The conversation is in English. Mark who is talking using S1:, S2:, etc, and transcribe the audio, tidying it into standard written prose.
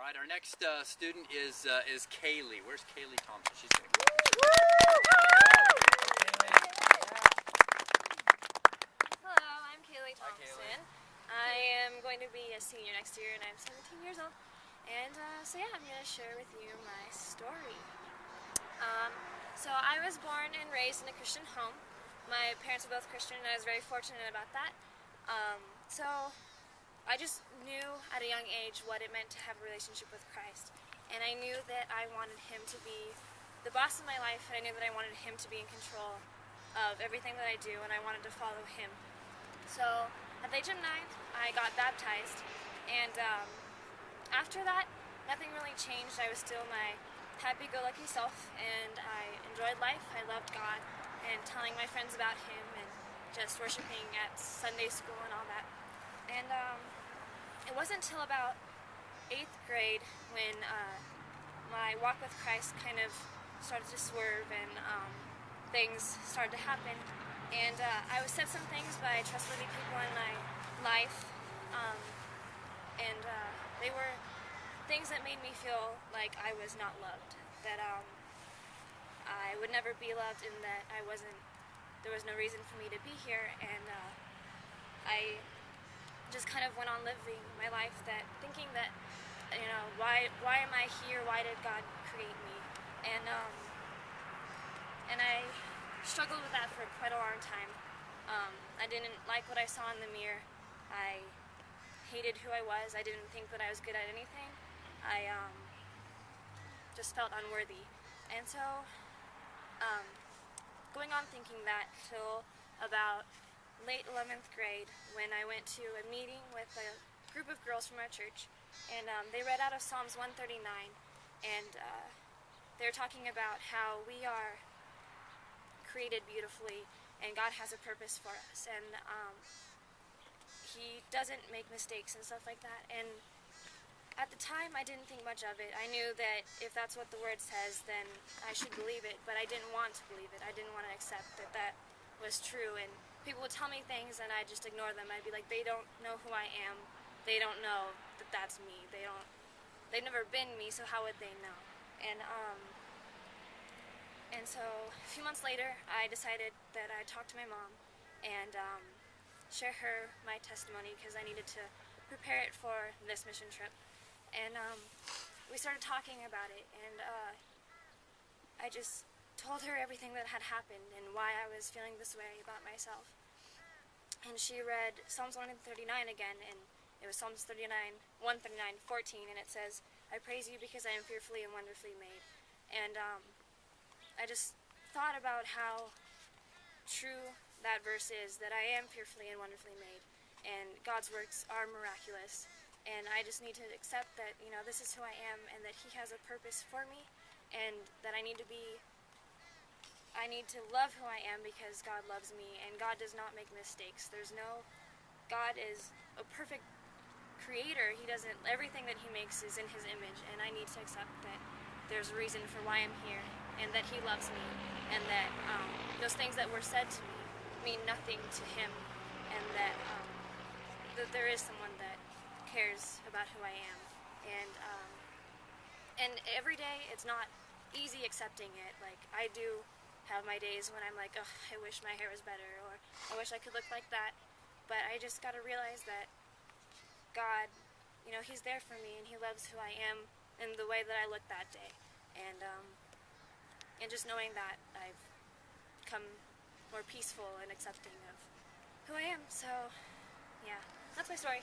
S1: All right, our next student is Kaylee. Where's Kaylee Thompson? She's going to come.
S2: Hello, I'm Kaylee Thompson.
S1: Hi, Kaylee.
S2: I am going to be a senior next year, and I'm 17 years old. And so yeah, I'm going to share with you my story. So I was born and raised in a Christian home. My parents were both Christian, and I was very fortunate about that. So I just knew at a young age what it meant to have a relationship with Christ. And I knew that I wanted Him to be the boss of my life, and I knew that I wanted Him to be in control of everything that I do, and I wanted to follow Him. So at the age of 9, I got baptized, and after that, nothing really changed. I was still my happy-go-lucky self, and I enjoyed life. I loved God, and telling my friends about Him, and just worshiping at Sunday school and all that. And it wasn't until about 8th grade when my walk with Christ kind of started to swerve, and things started to happen. And I was said some things by trustworthy people in my life, and they were things that made me feel like I was not loved, that I would never be loved, and that there was no reason for me to be here. And I just kind of went on living my life thinking that, why am I here? Why did God create me? And I struggled with that for quite a long time. I didn't like what I saw in the mirror. I hated who I was. I didn't think that I was good at anything. I just felt unworthy. And so, going on thinking that till about late 11th grade, when I went to a meeting with a group of girls from our church, and they read out of Psalms 139, and they were talking about how we are created beautifully, and God has a purpose for us, and He doesn't make mistakes and stuff like that. And at the time, I didn't think much of it. I knew that if that's what the Word says, then I should believe it, but I didn't want to believe it. I didn't want to accept that that was true, and people would tell me things, and I'd just ignore them. I'd be like, they don't know who I am. They don't know that that's me. They've never been me, so how would they know? And so a few months later, I decided that I'd talk to my mom and share her my testimony, because I needed to prepare it for this mission trip. And we started talking about it, and I just told her everything that had happened and why I was feeling this way about myself. And she read Psalms 139 again, and it was Psalms 139:14, and it says, "I praise you because I am fearfully and wonderfully made." And I just thought about how true that verse is, that I am fearfully and wonderfully made, and God's works are miraculous. And I just need to accept that, this is who I am, and that He has a purpose for me, and that I need to love who I am because God loves me, and God does not make mistakes. God is a perfect creator. Everything that He makes is in His image, and I need to accept that there's a reason for why I'm here, and that He loves me, and that those things that were said to me mean nothing to Him, and that there is someone that cares about who I am. And every day it's not easy accepting it. Like, I do have my days when I'm like, oh, I wish my hair was better, or I wish I could look like that. But I just got to realize that God, He's there for me, and He loves who I am in the way that I look that day. And just knowing that, I've become more peaceful and accepting of who I am. So, yeah, that's my story.